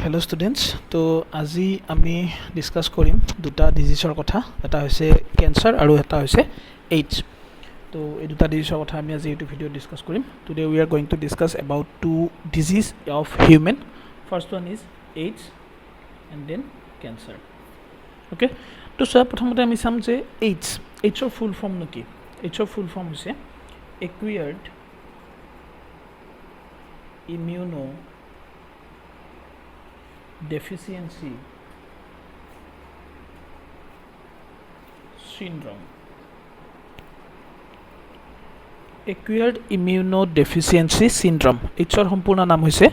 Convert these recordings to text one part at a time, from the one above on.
Hello students तो আজি আমি ডিসকাস কৰিম দুটা ডিজিজৰ কথা এটা হৈছে ক্যান্সাৰ আৰু এটা হৈছে এইডছ তো এই দুটা ডিজিজৰ কথা আমি আজি এই ভিডিঅ ডিসকাস কৰিম today we are going to discuss about two disease of human first one is AIDS and then cancer okay তো প্ৰথমতে আমি চাম যে এইডছৰ ফুল ফৰ্ম কি এইডছৰ ফুল ফৰ্ম হৈছে একুয়াৰ্ড immuno deficiency syndrome acquired immunodeficiency syndrome এইচৰ সম্পূৰ্ণ নাম হৈছে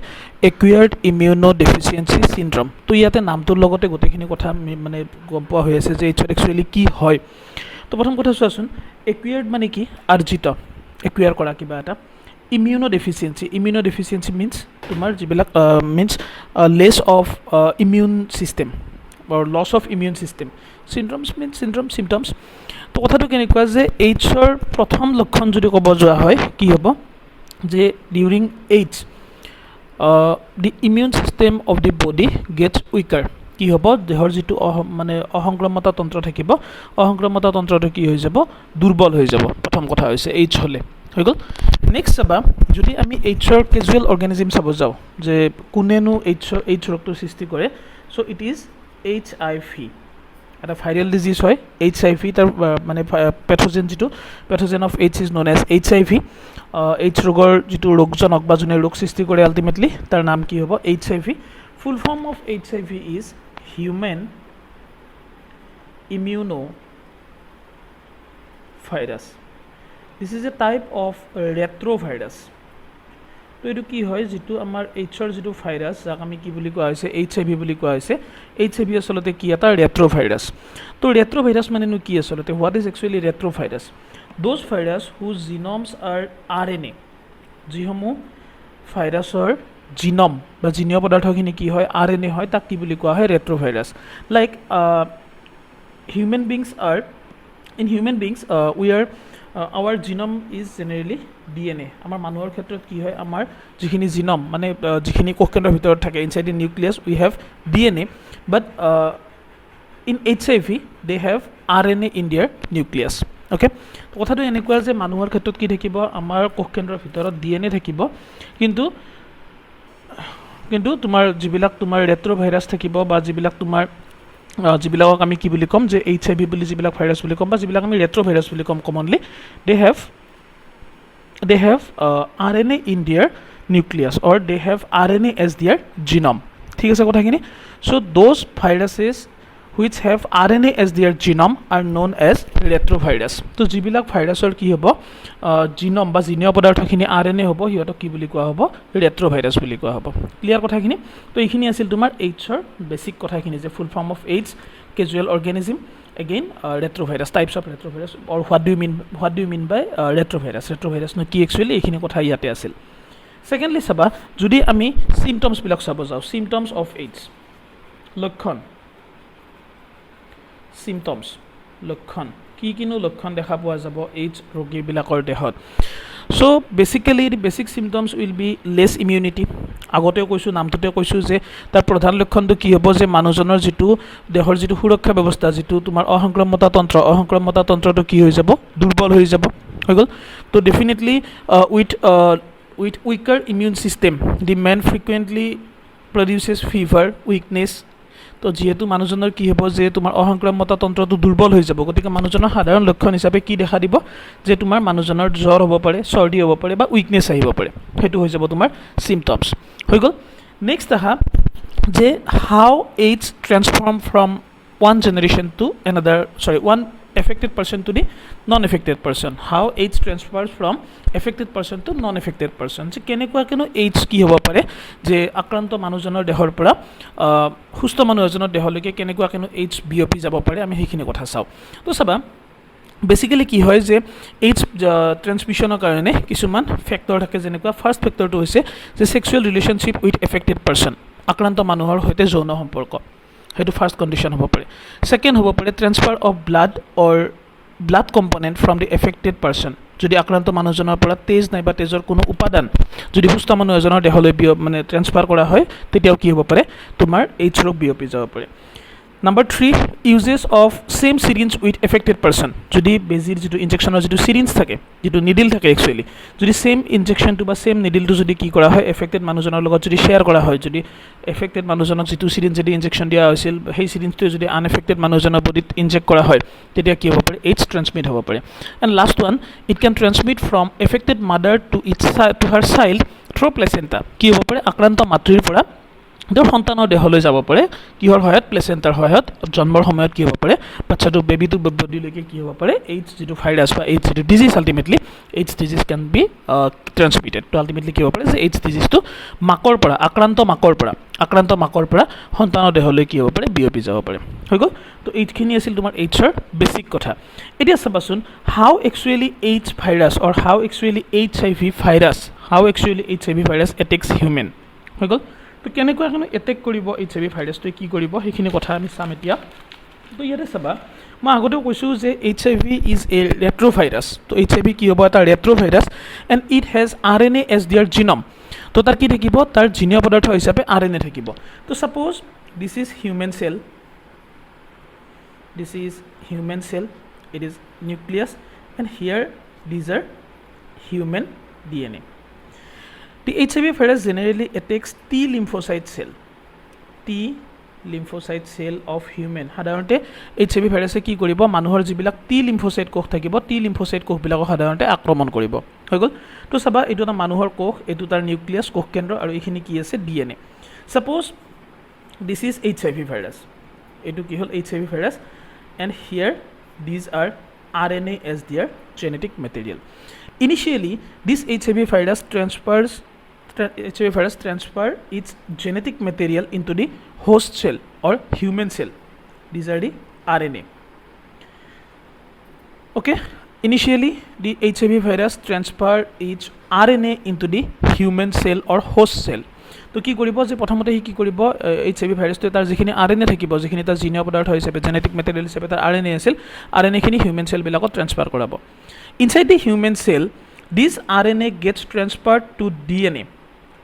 acquired immunodeficiency syndrome তো ইয়াতে নামটোৰ লগতে গোটেইখিনি কথা মানে গম পোৱা হৈ আছে যে এইচৰ একচুয়ালি কি হয় তো প্ৰথম কথা চোৱাচোন acquired মানে কি আৰ্জিত acquire কৰা কিবা এটা immunodeficiency means tumar jibilak means less of immune system or loss of immune system syndromes means symptoms to kotha to kenikwa je AIDS or prothom lokkon jodi kobo joa hoy ki hobo je during AIDS the immune system of the body gets weaker কি হ'ব দেহৰ যেটো মানে অহংক্ৰমতা তন্ত্ৰ থাকিব অহংক্ৰমতা তন্ত্ৰটো কি হৈ যাব দুৰ্বল হৈ যাব প্ৰথম কথা হৈছে এইচ হলে হৈ গল নেক্সট চাবা যদি আমি এইচৰ ক্যাজুয়াল অৰ্গানিজম চাব যাও যে কোনেনো এইচ ৰোগটো সৃষ্টি কৰে সো ইট ইজ এইচআইভি এটা ভাইৰাল ডিজিজ হয় এইচআইভি তাৰ মানে পেথোজেন যেটো pathogen of AIDS is known as HIV AIDS ৰোগৰ যেটো ৰোগজনক বা জনে ৰোগ সৃষ্টি কৰে আলটিমেটলি তাৰ নাম কি হ'ব HIV full form of HIV is human immunovirus. This is a type of retrovirus. তো এটো কি হয় যেটো আমাৰ এইচৰ যেটো ভাইৰাস যাক আমি কি বুলি কোৱা হৈছে এইচআইভি বুলি কোৱা হৈছে এইচআইভি আসলতে কি এটা ৰেট্ৰোভাইৰাস তো ৰেট্ৰোভাইৰাস মানে কি আসলতে what is actually retrovirus those virus whose genomes are RNA যিসমূহ ভাইৰাসৰ জিনম বা জিনীয় পদাৰ্থখিনি কি হয় আৰএনএ হয় তাক কি বুলি কোৱা হয় ৰেট্ৰোভাইৰাস like human beings are in human beings we are our genome is generally DNA আমাৰ মানুহৰ ক্ষেত্ৰত কি হয় আমাৰ যিখিনি জিনম মানে যিখিনি কোষকেন্দ্ৰৰ ভিতৰত থাকে inside the nucleus we have DNA but in HIV they have RNA in their nucleus okay তো কথাটো এনেকুৱা যে মানুহৰ ক্ষেত্ৰত কি থাকিব আমাৰ কোষকেন্দ্ৰৰ ভিতৰত DNA থাকিব কিন্তু তোমাৰ যিবিলাক তোমাৰ ৰেট্ৰোভাইৰাছ থাকিব বা যিবিলাক তোমাৰ যিবিলাকক আমি কি বুলি কম যে এইচআইভি বুলি যিবিলাক ভাইৰাছ বুলি কম বা যিবিলাক আমি ৰেট্ৰোভাইৰাছ বুলি কম commonly they have RNA in their nucleus or they have RNA as their genome ঠিক আছে কথাখিনি so those viruses which have RNA as their genome are known as retrovirus তো যিবিলাক ভাইৰাছৰ কি হ'ব জিনম বা জিনীয় পদাৰ্থখিনি RNA হ'ব হিয়টো কি বুলি কোৱা হ'ব ৰেট্ৰোভাইৰাছ বুলি কোৱা হ'ব ক্লিয়াৰ কথাখিনি তো এইখিনি আছিল তোমাৰ এইচৰ বেসিক কথাখিনি যে full form of AIDS casual organism again retrovirus types of retrovirus or what do you mean by retrovirus no কি actually এইখিনি কথা ইয়াতে আছিল সেকেন্ডলি সাবা যদি আমি সিম্পটমস বিলাক চাব যাও সিম্পটমস অফ এইডছ লক্ষণ symptoms লক্ষণ কি কিনো লক্ষণ দেখা পোৱা যাব এইচ ৰোগী বিলাকৰ দেহত so basically the basic symptoms will be less immunity আগতে কৈছো নামটোতে কৈছো যে তাৰ প্ৰধান লক্ষণটো কি হ'ব যে মানুহজনৰ যেটো দেহৰ যেটো সুৰক্ষা ব্যৱস্থা যেটো তোমাৰ অহংক্ৰমতা তন্ত্ৰটো কি হৈ যাব দুৰ্বল হৈ যাব হৈ গল তো definitely with weaker immune system the man frequently produces fever weakness তো যেহেতু মানুহজনৰ কি হ'ব যে তোমাৰ অহংক্ৰমতা তন্ত্ৰটো দুৰ্বল হৈ যাব গতিকে মানুহজনৰ সাধাৰণ লক্ষণ হিচাপে কি দেখা দিব যে তোমাৰ মানুহজনৰ জ্বৰ হ'ব পাৰে সৰ্দি হ'ব পাৰে বা উইকনেছ আহিব পাৰে হেতু হৈ যাব তোমাৰ সিম্পটমস হৈ গল নেক্সট আহা যে how AIDS transform from one generation to another one affected person to the non-affected person how AIDS transfers from affected person to non-affected person যে কেনেকুৱা কেনো AIDS কি হ'ব পাৰে যে আক্ৰান্ত মানুহজনৰ দেহৰ পৰা সুস্থ মানুহজনৰ দেহলৈকে কেনেকুৱা কেনো AIDS বিয়পি যাব পাৰে আমি সেইখিনি কথা চাও তো চাবা বেসিক্যালি কি হয় যে AIDS ট্ৰান্সমিশনৰ কাৰণে কিছুমান ফ্যাক্টৰ থাকে যেনেকুৱা ফাৰ্স্ট ফ্যাক্টৰটো হৈছে যে সেক্সুৱেল ৰিলেশনশিপ উইথ এফেক্টেড পাৰসন আক্ৰান্ত মানুহৰ সৈতে যৌন সম্পৰ্ক হেতু ফাৰ্স্ট কন্ডিশন হ'ব পাৰে সেকেন্ড হ'ব পাৰে transfer of blood or blood component from the affected person যদি আক্ৰান্ত মানুহজনৰ পৰা তেজ নাইবা তেজৰ কোনো উপাদান যদি সুস্থ মানুহ এজনৰ দেহলৈ মানে ট্ৰেন্সফাৰ কৰা হয় তেতিয়াও কি হ'ব পাৰে তোমাৰ এইডছ ৰোগ বিয়পি যাব পাৰে Number 3, uses of same syringe with affected person. যদি বেজিৰ যেটো ইনজেকশনৰ যেটো syringe থাকে যেটো নিডল থাকে একচুয়ালি যদি সেম ইনজেকশন টু বা সেম নিডলটো যদি কি কৰা হয় এফেক্টেড মানুহজনৰ লগত যদি শেয়াৰ কৰা হয় যদি এফেক্টেড মানুহজনক যেটো syringe যদি ইনজেকশন দিয়া হৈছিল সেই syringeটো যদি আনএফেক্টেড মানুহজনৰ বডিত ইনজেক্ট কৰা হয় তেতিয়া কি হ'ব পাৰে এইডছ ট্ৰান্সমিট হ'ব পাৰে and last one it can transmit from affected mother to her child through placenta কি হ'ব পাৰে আক্ৰান্ত মাতৃৰ পৰা তেওঁৰ সন্তানৰ দেহলৈ যাব পাৰে কিহৰ সহায়ত প্লেসেন্টাৰ সহায়ত জন্মৰ সময়ত কি হ'ব পাৰে বাচ্চাটো বেবিটো বডিলৈকে কি হ'ব পাৰে এইডছ যেটো ভাইৰাছ বা এইডছ যেটো disease ultimately AIDS disease can be transmitted তো আলটিমেটলি কি হ'ব পাৰে যে এইডছ ডিজিজটো মাকৰ পৰা আক্ৰান্ত মাকৰ পৰা সন্তানৰ দেহলৈ কি হ'ব পাৰে বিয়পি যাব পাৰে হৈ গ'ল তো এইখিনি আছিল তোমাৰ এইডছৰ বেসিক কথা এতিয়া চাবাচোন হাউ একচুয়ালি এইডছ ভাইৰাছ অৰ হাউ একচুয়ালি এইচআইভি ভাইৰাছ এটেক্স হিউম্যান হৈ গ'ল তো কেনেকৈ এখন এটেক কৰিব এইচআইভি ভাইৰাছটোৱে কি কৰিব সেইখিনি কথা আমি চাম এতিয়া তো ইয়াতে চাবা মই আগতেও কৈছোঁ যে HIV is a retro virus তো এইচআইভি কি হ'ব এটা retro virus and it has RNA as their genome তো তাৰ কি থাকিব তাৰ জিনীয় পদাৰ্থ হিচাপে আৰএনএ থাকিব তো suppose this is human cell it is nucleus and here these are human DNA. The HIV virus generally attacks T lymphocyte cell of human. সাধাৰণতে HIV ভাইৰাছে কি কৰিব মানুহৰ যিবিলাক T lymphocyte কোষ থাকিব T lymphocyte কোষবিলাক সাধাৰণতে আক্ৰমণ কৰিব হৈ গ'ল তো চাবা এইটো এটা মানুহৰ কোষ এইটো তাৰ নিউক্লিয়াছ কোষ কেন্দ্ৰ আৰু এইখিনি কি আছে DNA. Suppose this is HIV virus. এইটো কি হ'ল HIV virus and here these are RNA as their genetic material. Initially this HIV virus transfers its genetic material into the host cell or human cell. These are the RNA. Okay, initially the HIV virus transfer its RNA into the human cell or host cell. তো কি কৰিব যে প্ৰথমতে কি কৰিব HIV ভাইৰাছটো তাৰ যিখিনি RNA থাকিব যিখিনি তাৰ জিনীয় পদাৰ্থ হিচাপে জেনেটিক মেটেৰিয়েল হিচাপে তাৰ আৰএনএ আছিল আৰএনএখিনি হিউম্যান সেল বিলাকত ট্ৰান্সফাৰ কৰাব inside the human cell this RNA gets transferred to DNA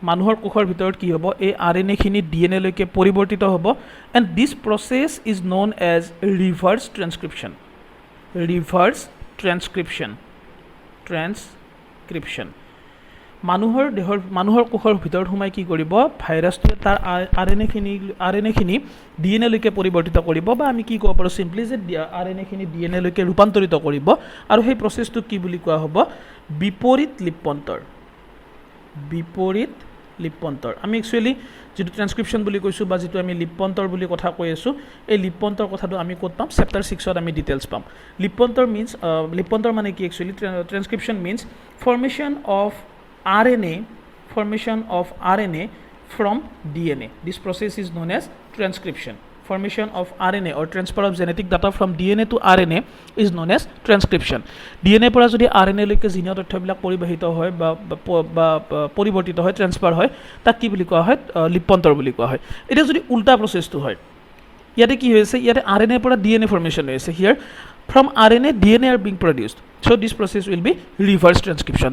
মানুহৰ কোষৰ ভিতৰত কি হ'ব এই আৰএনএখিনি ডিএনএ লৈকে পৰিৱৰ্তিত হ'ব and this process is known as reverse transcription মানুহৰ কোষৰ ভিতৰত সোমাই কি কৰিব ভাইৰাছটোৱে তাৰ আৰএনএখিনি ডিএনএ লৈকে পৰিৱৰ্তিত কৰিব বা আমি কি ক'ব পাৰোঁ সিম্পলি যে আৰএনএখিনি ডিএনএ লৈকে ৰূপান্তৰিত কৰিব আৰু সেই প্ৰচেছটো কি বুলি কোৱা হ'ব বিপৰীত লিপ্পন্তৰ আমি একচুয়ালি যেটো ট্ৰান্সক্ৰিপশ্যন বুলি কৈছোঁ বা যেটো আমি লিপ্পন্তৰ বুলি কথা কৈ আছোঁ এই লিপ্পন্তৰ কথাটো আমি ক'ত পাম চেপ্টাৰ 6ত আমি ডিটেইলছ পাম লিপ্পন্তৰ মানে কি actually transcription means formation of RNA from DNA. This process is known as transcription. Formation of RNA or transfer of genetic data from DNA to RNA is known as transcription. DNA পৰা যদি RNA লৈকে জিনীয় তথ্যবিলাক পৰিবাহিত হয় বা পৰিৱৰ্তিত হয় transfer হয় তাক কি বুলি কোৱা হয় লিপ্পন্তৰ বুলি কোৱা হয় এটা যদি উল্টা প্ৰচেছটো হয় ইয়াতে কি হৈছে ইয়াতে RNA পৰা DNA formation হৈছে here from RNA DNA are being produced so this process will be reverse transcription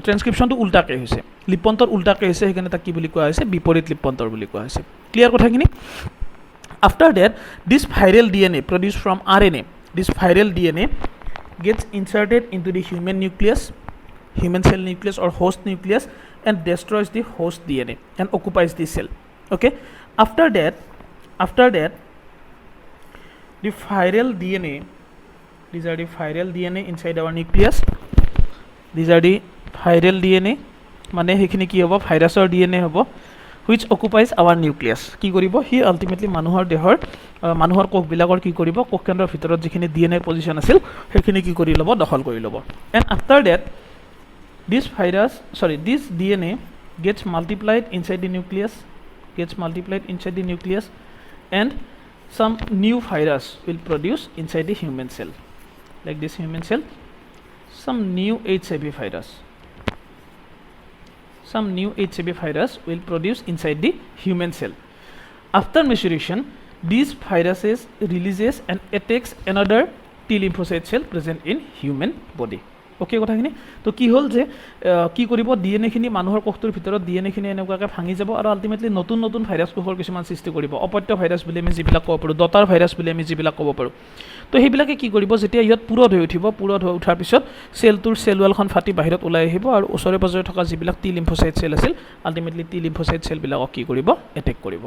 to ulta ke hoise lipontor ulta ke hoise hekane tak ki boli koa hoise biporit lipontor boli koa hoise clear kotha kini after that this viral DNA produced from RNA gets inserted into the human cell nucleus or host nucleus and destroys the host DNA and occupies the cell okay after that the viral DNA these are the viral DNA inside our nucleus these are the viral DNA মানে হেখিনি কি হ'ব ভাইৰাছৰ DNA হ'ব which occupies our nucleus কি কৰিব হি ultimately মানুহৰ কোষ বিলাকৰ কি কৰিব কোষ কেন্দ্ৰৰ ভিতৰত যিখিনি DNA পজিশন আছিল হেখিনি কি কৰি ল'ব দখল কৰি ল'ব and after that this DNA gets multiplied inside the nucleus and some new virus will produce inside the human cell like this human cell some new HIV virus will produce inside the human cell after maturation these viruses releases and attacks another T lymphocyte cell present in human body okay কথাখিনি তো কি হ'ল যে কি কৰিব ডিএনএখিনি মানুহৰ কোষটোৰ ভিতৰত ডিএনএখিনি এনেকুৱাকৈ ভাঙি যাব আৰু আল্টিমেটলি নতুন নতুন ভাইৰাছ কোষৰ কিছুমান সৃষ্টি কৰিব অপত্য ভাইৰাছ বুলি আমি যিবিলাক ক'ব পাৰোঁ ডটাৰ ভাইৰাছ বুলি আমি যিবিলাক ক'ব পাৰোঁ তো সেইবিলাকে কি কৰিব যেতিয়া ইয়াত পুৰঠ হৈ উঠিব পুৰঠ হৈ উঠাৰ পিছত চেলটোৰ চেল ৱালখন ফাটি বাহিৰত ওলাই আহিব আৰু ওচৰে পাজৰে থকা যিবিলাক টি লিম্ফোচাইট চেল আছিল আল্টিমেটলি টি লিম্ফোচাইট চেলবিলাকক কি কৰিব এটেক কৰিব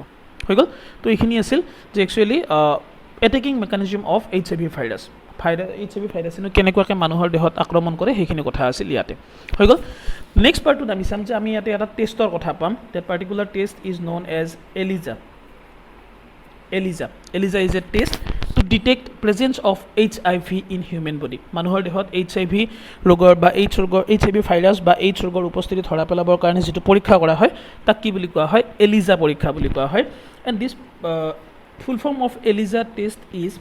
হৈ গ'ল তো এইখিনি আছিল যে actually attacking mechanism of HIV virus HIV ভাইৰাছনো কেনেকুৱাকৈ মানুহৰ দেহত আক্ৰমণ কৰে সেইখিনি কথা আছিল ইয়াতে হৈ গ'ল নেক্সট পাৰ্টটোত আমি চাম যে আমি ইয়াতে এটা টেষ্টৰ কথা পাম that particular test is known as ELISA is a test to detect presence of HIV in human body মানুহৰ দেহত HIV ৰোগৰ বা HIV ভাইৰাছ বা AIDS ৰোগৰ উপস্থিতি ধৰা পেলাবৰ কাৰণে যিটো পৰীক্ষা কৰা হয় তাক কি বুলি কোৱা হয় এলিজা পৰীক্ষা বুলি কোৱা হয় and this full form of Eliza test is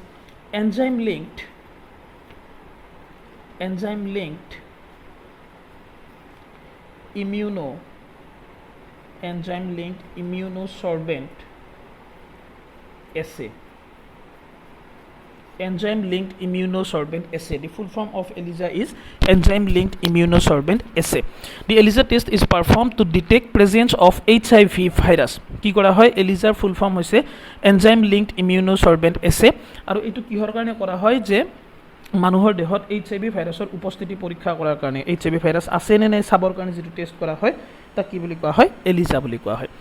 enzyme linked immunosorbent assay. Enzyme-linked immunosorbent assay. The full form of ELISA is enzyme-linked immunosorbent assay. The ELISA test is performed to detect presence of HIV virus. কি কৰা হয় ELISAৰ full form হৈছে enzyme-linked immunosorbent assay আৰু এইটো কিহৰ কাৰণে কৰা হয় যে মানুহৰ দেহত HIV ভাইৰাছৰ উপস্থিতি পৰীক্ষা কৰাৰ কাৰণে HIV ভাইৰাছ আছে নে নাই চাবৰ কাৰণে যেটো টেষ্ট কৰা হয় তাক কি বুলি কোৱা হয় ELISA বুলি কোৱা হয়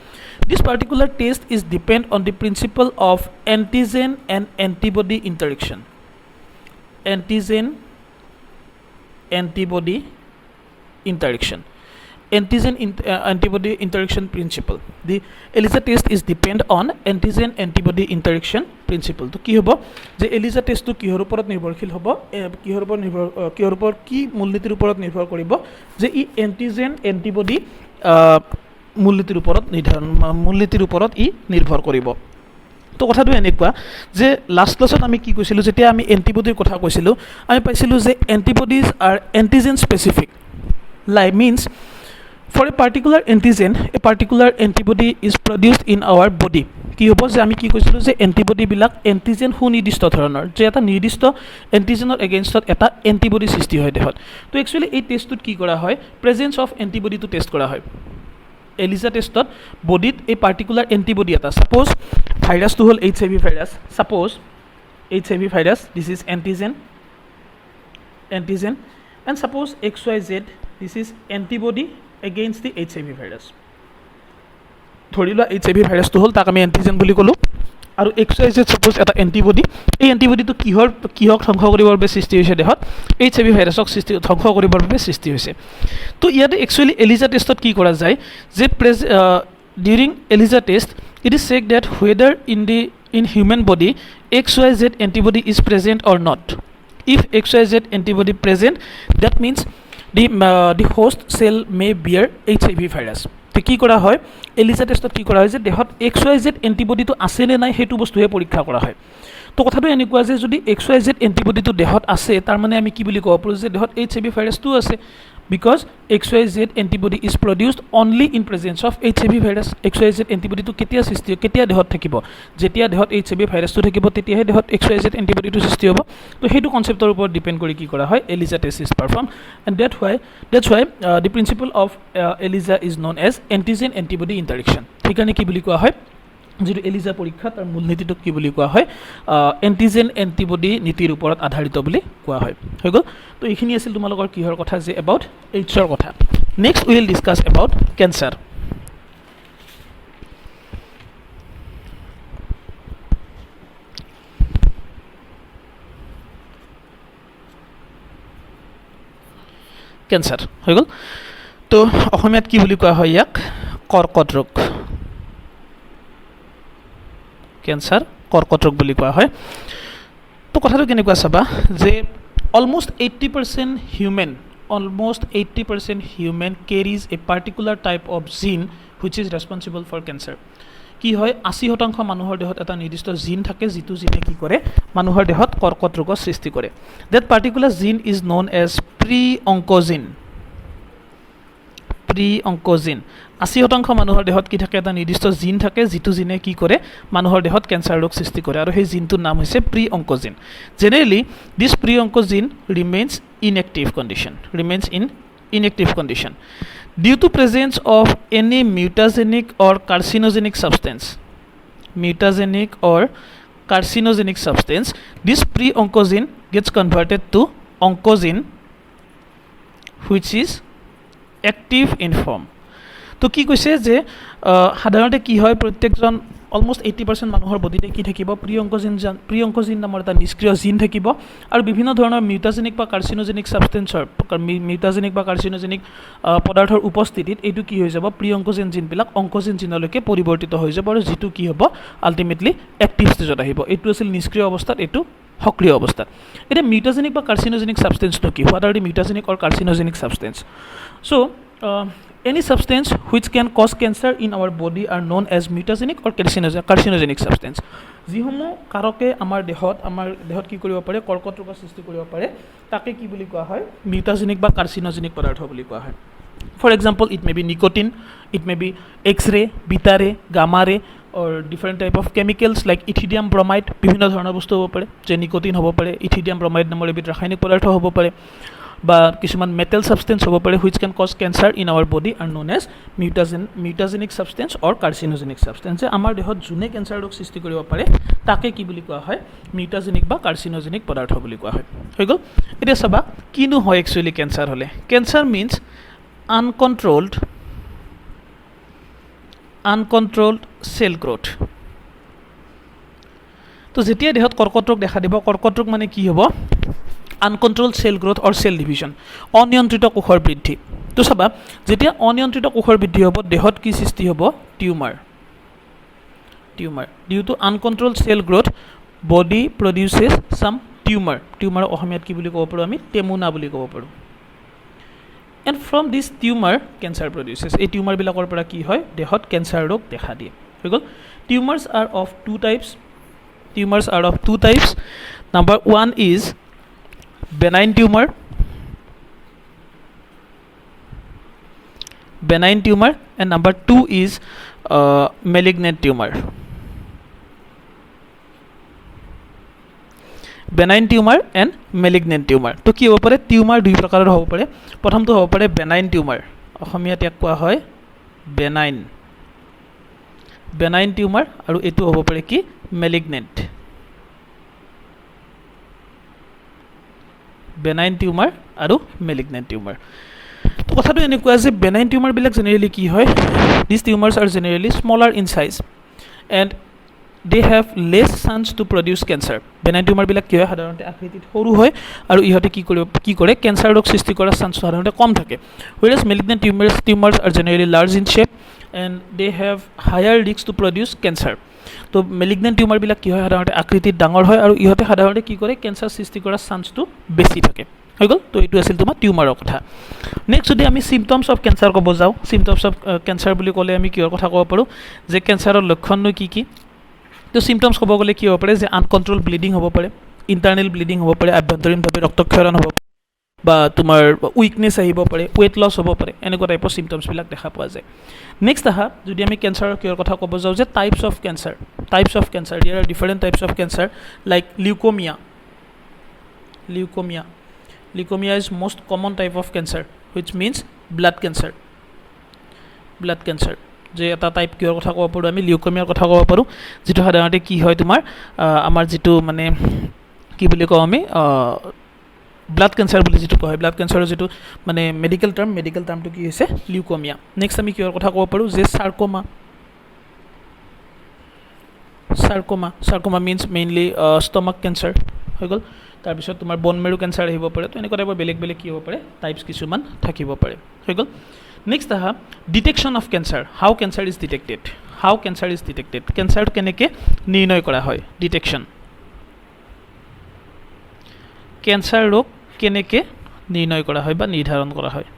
This particular test is depend on the principle of antigen and antibody interaction. Antigen-antibody interaction principle. The ELISA test is depend on antigen-antibody interaction principle. তো কি হ'ব যে ELISA test তো কিহৰ ওপৰত নিৰ্ভৰশীল হ'ব কিহৰ ওপৰত কি মূলনীতিৰ ওপৰত নিৰ্ভৰ কৰিব যে ই antigen-antibody মূলনীতিৰ ওপৰত ই নিৰ্ভৰ কৰিব তো কথাটো এনেকুৱা যে লাষ্ট ক্লাছত আমি কি কৈছিলোঁ যেতিয়া আমি এন্টিবডিৰ কথা কৈছিলোঁ আমি পাইছিলোঁ যে antibodies are antigen specific like means for a particular antigen a particular antibody is produced in our body কি হ'ব যে আমি কি কৈছিলোঁ যে এন্টিবডি বিলাক এন্টিজেন সুনিৰ্দিষ্ট ধৰণৰ যে এটা নিৰ্দিষ্ট এন্টিজেনৰ এগেইনষ্টত এটা এন্টিবডি সৃষ্টি হয় দেহত তো একচুৱেলি এই টেষ্টটোত কি কৰা হয় presence of antibody to test কৰা হয় ELISA টেষ্টত বডিত এই পাৰ্টিকুলাৰ এন্টিবডি এটা সাপোজ ভাইৰাছটো হ'ল HIV virus suppose HIV virus this is antigen and suppose XYZ this is antibody against the HIV virus ধৰি লোৱা HIV ভাইৰাছটো হ'ল তাক আমি এন্টিজেন বুলি ক'লো আৰু XYZ suppose এটা এন্টিবডি এই এন্টিবডিটো কিহক ধ্বংস কৰিবৰ বাবে সৃষ্টি হৈছে দেহত HIV ভাইৰাছক ধ্বংস কৰিবৰ বাবে সৃষ্টি হৈছে তো ইয়াতে একচুৱেলি ELISA টেষ্টত কি কৰা যায় যে during ELISA test it is checked that whether in human body XYZ antibody is present or not if XYZ antibody present that means the host cell may bear HIV virus তো কি কৰা হয় ELISA টেষ্টত কি কৰা হয় যে দেহত XYZ এন্টিবডিটো আছে নে নাই হেতু বস্তুহে পৰীক্ষা কৰা হয় তো কথাটো এনেকুৱা যে যদি XYZ এন্টিবডিটো দেহত আছে তাৰ মানে আমি কি বুলি ক'ব পাৰোঁ যে দেহত HIV ভাইৰাছটো আছে because XYZ antibody is produced only in presence of HIV virus XYZ antibody to কেতিয়া সৃষ্টি কেতিয়া দেহত থাকিব যেতিয়া দেহত HIV ভাইৰাছটো থাকিব তেতিয়াহে দেহত XYZ antibody to সৃষ্টি হ'ব তো হেতু কনসেপ্টৰ ওপৰত ডিপেন্ড কৰি কি কৰা হয় ELISA test is performed and that's why the principle of ELISA is known as antigen antibody interaction ঠিকানে কি বুলি কোৱা হয় যেটো ELISA পৰীক্ষা তাৰ মূলনীতিটো কি বুলি কোৱা হয় এন্টিজেন এন্টিবডি নীতিৰ ওপৰত আধাৰিত বুলি কোৱা হয় হৈ গ'ল তো এইখিনি আছিল তোমালোকৰ কিহৰ কথা যে এবাউট এইচৰ কথা next will discuss about cancer cancer হৈ গ'ল তো অসমীয়াত কি বুলি কোৱা হয় ইয়াক কৰ্কট ৰোগ ক্যান্সাৰ কৰ্কট ৰোগ বুলি কোৱা হয় তো কথাটো কেনেকুৱা চাবা যে almost 80% human carries a particular type of gene which is responsible for cancer কি হয় 80% মানুহৰ দেহত এটা নিৰ্দিষ্ট জিন থাকে যেটো জিনে কি কৰে মানুহৰ দেহত কৰ্কট ৰোগৰ সৃষ্টি কৰে that particular gene is known as pre-oncogene pre oncogene 80% মানুহৰ দেহত কি থাকে এটা নিৰ্দিষ্ট জিন থাকে যিটো জিনে কি কৰে মানুহৰ দেহত কেঞ্চাৰ ৰোগ সৃষ্টি কৰে আৰু সেই জিনটোৰ নাম হৈছে pre oncogene generally this pre oncogene remains in inactive condition due to presence of any mutagenic or carcinogenic substance this pre-oncogene gets converted to oncogene which is active in form তো কি কৈছে যে সাধাৰণতে কি হয় প্ৰত্যেকজন অলমোস্ট 80% মানুহৰ বডিতে কি থাকিব প্ৰি-অংকজিন নামৰ এটা নিষ্ক্ৰিয় জিন থাকিব আৰু বিভিন্ন ধৰণৰ মিউটাজেনিক বা কাৰ্চিনোজেনিক সাবষ্টেন্সৰ পদাৰ্থৰ উপস্থিতিত এইটো কি হৈ যাব প্ৰি-অংকজিন জিনবিলাক অংকজিন জিনলৈকে পৰিৱৰ্তিত হৈ যাব আৰু যিটো কি হ'ব আল্টিমেটলি এক্টিভ ষ্টেজত আহিব এইটো আছিল নিষ্ক্ৰিয় অৱস্থাত এইটো সক্ৰিয় অৱস্থাত এটা মিউটাজেনিক বা কাৰ্চিনোজেনিক সাবষ্টেন্সটো কি what are the mutagenic or carcinogenic substance so any substance which can cause cancer in our body are known as mutagenic or carcinogenic substance যিসমূহ কাৰকে আমাৰ দেহত কি কৰিব পাৰে কৰ্কট ৰোগৰ সৃষ্টি কৰিব পাৰে তাকে কি বুলি কোৱা হয় মিউটাজেনিক বা কাৰ্চিনোজেনিক পদাৰ্থ বুলি কোৱা হয় for example it may be nicotine it may be x-ray beta ray gamma ray or different type of chemicals like ethidium bromide বিভিন্ন ধৰণৰ বস্তু হ'ব পাৰে যে নিকোটিন হ'ব পাৰে ethidium bromide নামৰ এবিধ ৰাসায়নিক পদাৰ্থ হ'ব পাৰে বা কিছুমান মেটেল সাবষ্টেন্স হ'ব পাৰে which can cause cancer in our body are known as mutagenic substance or carcinogenic substance যে আমাৰ দেহত যোনে কেঞ্চাৰ ৰোগ সৃষ্টি কৰিব পাৰে তাকে কি বুলি কোৱা হয় মিউটাজেনিক বা কাৰ্চিনোজেনিক পদাৰ্থ বুলি কোৱা হয় হৈ গ'ল এতিয়া চাবা কিনো হয় একচুৱেলি কেঞ্চাৰ হ'লে cancer means uncontrolled cell growth তো যেতিয়া দেহত কৰ্কট ৰোগ দেখা দিব কৰ্কট ৰোগ মানে কি হ'ব uncontrolled cell growth or cell division অনিয়ন্ত্ৰিত কোষৰ বৃদ্ধি তো চাবা যেতিয়া অনিয়ন্ত্ৰিত কোষৰ বৃদ্ধি হ'ব দেহত কি সৃষ্টি হ'ব tumour due to uncontrolled cell growth body produces some tumor অসমীয়াত কি বুলি ক'ব পাৰো আমি টেমুনা বুলি ক'ব পাৰো and from this tumor cancer produces এই টিউমাৰ বিলাকৰ পৰা কি হয় দেহত কেঞ্চাৰ ৰোগ দেখা দিয়ে হৈ গ'ল tumors are of two types number 1 is benign tumor and number 2 is malignant tumor benign tumor and malignant tumor তো কি হ'ব পাৰে টিউমাৰ দুই প্ৰকাৰৰ হ'ব পাৰে প্ৰথমটো হ'ব পাৰে benign tumor অসমীয়াত ইয়াক কোৱা হয় benign tumor আৰু এটো হ'ব পাৰে কি malignant benign tumor আৰু malignant tumor তো কথাটো এনেকুৱা যে benign tumor বিলাক জেনেৰেলি কি হয় these tumors are generally smaller in size and they have less chance to produce cancer benign tumor বিলাক কি হয় সাধাৰণতে আকৃতিত সৰু হয় আৰু ইহতে কি কৰে কেঞ্চাৰ ৰোগ সৃষ্টি কৰাৰ চান্স সাধাৰণতে কম থাকে whereas malignant tumors are generally large in shape and they have higher risk to produce cancer তো মেলিগনেন্ট টিউমাৰ বিলাক কি হয় সাধাৰণতে আকৃতিত ডাঙৰ হয় আৰু ইহতে সাধাৰণতে কি কৰে কেঞ্চাৰ সৃষ্টি কৰাৰ চান্সটো বেছি থাকে হৈ গ'ল তো এইটো আছিল তোমাৰ টিউমাৰৰ কথা নেক্সট যদি আমি সিম্পটমছ অফ কেঞ্চাৰ ক'ব যাওঁ সিম্পটমছ অফ কেঞ্চাৰ বুলি ক'লে আমি কিহৰ কথা ক'ব পাৰোঁ যে কেঞ্চাৰৰ লক্ষণনো কি তো সিম্পটমছ ক'ব গ'লে কি হ'ব পাৰে যে আনকণ্ট্ৰল ব্লিডিং হ'ব পাৰে ইণ্টাৰনেল ব্লিডিং হ'ব পাৰে আভ্যন্তৰীণভাৱে ৰক্তক্ষৰণ হ'ব বা তোমাৰ উইকনেছ আহিব পাৰে ওয়েট লছ হ'ব পাৰে এনেকুৱা টাইপৰ সিম্পটমছবিলাক দেখা পোৱা যায় নেক্সট আহা যদি আমি কেঞ্চাৰৰ কিহৰ কথা ক'ব যাওঁ যে types of cancer there are different types of cancer like leukemia is most common type of cancer which means blood cancer যে এটা টাইপ কিহৰ কথা ক'ব পাৰোঁ আমি লিউকেমিয়াৰ কথা ক'ব পাৰোঁ যিটো সাধাৰণতে কি হয় তোমাৰ আমাৰ যিটো মানে কি বুলি কওঁ আমি ব্লাড কেঞ্চাৰ বুলি যিটো কোৱা হয় ব্লাড কেঞ্চাৰৰ যিটো মানে মেডিকেল টাৰ্মটো কি হৈছে লিউকেমিয়া নেক্সট আমি কিহৰ কথা ক'ব পাৰোঁ যে sarcoma means mainly stomach cancer হৈ গ'ল তাৰপিছত তোমাৰ বন মেৰু কেঞ্চাৰ আহিব পাৰে তো এনেকুৱা টাইপৰ বেলেগ কি হ'ব পাৰে টাইপছ কিছুমান থাকিব পাৰে হৈ গ'ল নেক্সট আহা detection of cancer how cancer is detected cancer কেনেকৈ নিৰ্ণয় কৰা হয় ডিটেকশ্যন কেঞ্চাৰ ৰোগ কেনেকৈ নিৰ্ণয় কৰা হয় বা নিৰ্ধাৰণ কৰা হয়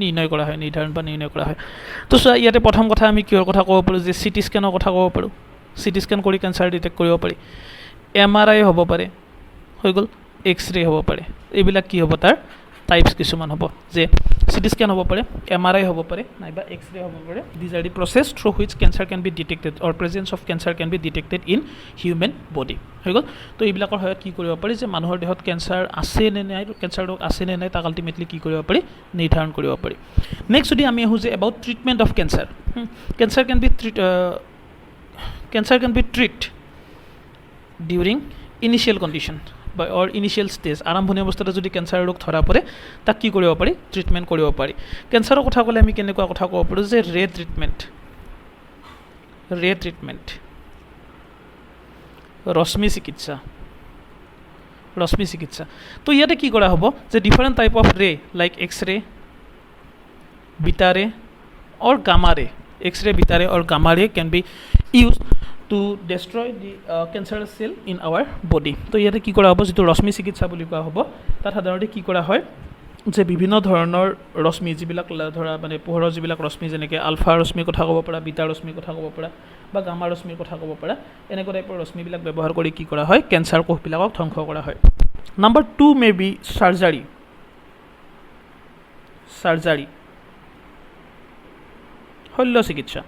নিৰ্ণয় কৰা হয় তো চোৱা ইয়াতে প্ৰথম কথা আমি কিহৰ কথা ক'ব পাৰোঁ যে চিটি স্কেনৰ কথা ক'ব পাৰোঁ চিটি স্কেন কৰি কেঞ্চাৰ ডিটেক্ট কৰিব পাৰি MRI হ'ব পাৰে হৈ গ'ল এক্স ৰে হ'ব পাৰে এইবিলাক কি হ'ব তাৰ টাইপছ কিছুমান হ'ব যে চিটি স্কেন হ'ব পাৰে, MRI হ'ব পাৰে, নাইবা এক্সৰে হ'ব পাৰে। These are the process through which cancer can be detected or presence of cancer can be detected in human body হৈ গ'ল। তো এইবিলাকৰ সহায়ত কি কৰিব পাৰি যে মানুহৰ দেহত কেঞ্চাৰ আছে নে নাই, কেঞ্চাৰ ৰোগ আছে নে নাই, তাক আল্টিমেটলি কি কৰিব পাৰি, নিৰ্ধাৰণ কৰিব পাৰি। নেক্সট যদি আমি আহোঁ যে about treatment of cancer, cancer can be treat during initial condition বা অৰ ইনিচিয়েল ষ্টেজ, আৰম্ভণি অৱস্থাতে যদি কেঞ্চাৰ ৰোগ ধৰা পৰে তাক কি কৰিব পাৰি, ট্ৰিটমেণ্ট কৰিব পাৰি। কেঞ্চাৰৰ কথা ক'লে আমি কেনেকুৱা কথা ক'ব পাৰোঁ যে ৰে ট্ৰিটমেণ্ট, ৰশ্মি চিকিৎসা। তো ইয়াতে কি কৰা হ'ব যে different type of ray like x-ray, beta ray or gamma ray, x-ray, beta ray or gamma ray can be use to destroy the cancer cell in our body. তো ইয়াতে কি কৰা হ'ব, যিটো ৰশ্মি চিকিৎসা বুলি কোৱা হ'ব, তাত সাধাৰণতে কি কৰা হয় যে বিভিন্ন ধৰণৰ ৰশ্মি, যিবিলাক ধৰা মানে পোহৰৰ যিবিলাক ৰশ্মি, যেনেকৈ আলফা ৰশ্মিৰ কথা ক'ব পাৰা, বিটা ৰশ্মিৰ কথা ক'ব পাৰা বা গামা ৰশ্মিৰ কথা ক'ব পাৰা, এনেকুৱা টাইপৰ ৰশ্মিবিলাক ব্যৱহাৰ কৰি কি কৰা হয়, কেঞ্চাৰ কোষবিলাকক ধ্বংস কৰা হয়। নাম্বাৰ 2 মে বি চাৰ্জাৰী, শল্য চিকিৎসা।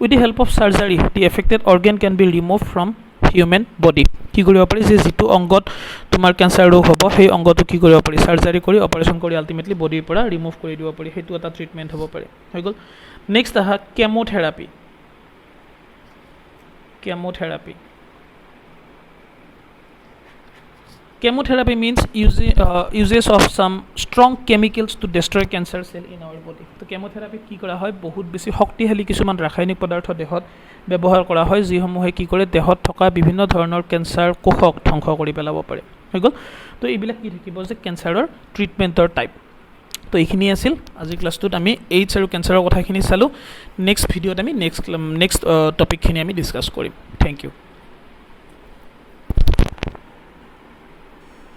With the help of surgery the affected organ can be remove from human body. কি কৰিব পাৰি যে যিটো অংগত তোমাৰ কেঞ্চাৰ ৰোগ হ'ব সেই অংগটো কি কৰিব পাৰি, চাৰ্জাৰী কৰি, অপাৰেশ্যন কৰি আল্টিমেটলি বডিৰ পৰা ৰিমুভ কৰি দিব পাৰি। সেইটো এটা ট্ৰিটমেণ্ট হ'ব পাৰে, হৈ গ'ল। নেক্সট আহা chemotherapy. Chemotherapy means uses of some strong chemicals to destroy cancer cell in our body. তো কেমোথেৰাপিত কি কৰা হয়, বহুত বেছি শক্তিশালী কিছুমান ৰাসায়নিক পদাৰ্থ দেহত ব্যৱহাৰ কৰা হয়, যিসমূহে কি কৰে দেহত থকা বিভিন্ন ধৰণৰ কেঞ্চাৰ কোষক ধ্বংস কৰি পেলাব পাৰে, হৈ গ'ল। তো এইবিলাক কি থাকিব যে কেঞ্চাৰৰ ট্ৰিটমেণ্টৰ টাইপ। তো এইখিনি আছিল আজিৰ ক্লাছটোত আমি এইডছ আৰু কেঞ্চাৰৰ কথাখিনি চালোঁ। নেক্সট ভিডিঅ'ত আমি নেক্সট টপিকখিনি আমি ডিছকাছ কৰিম। Thank U.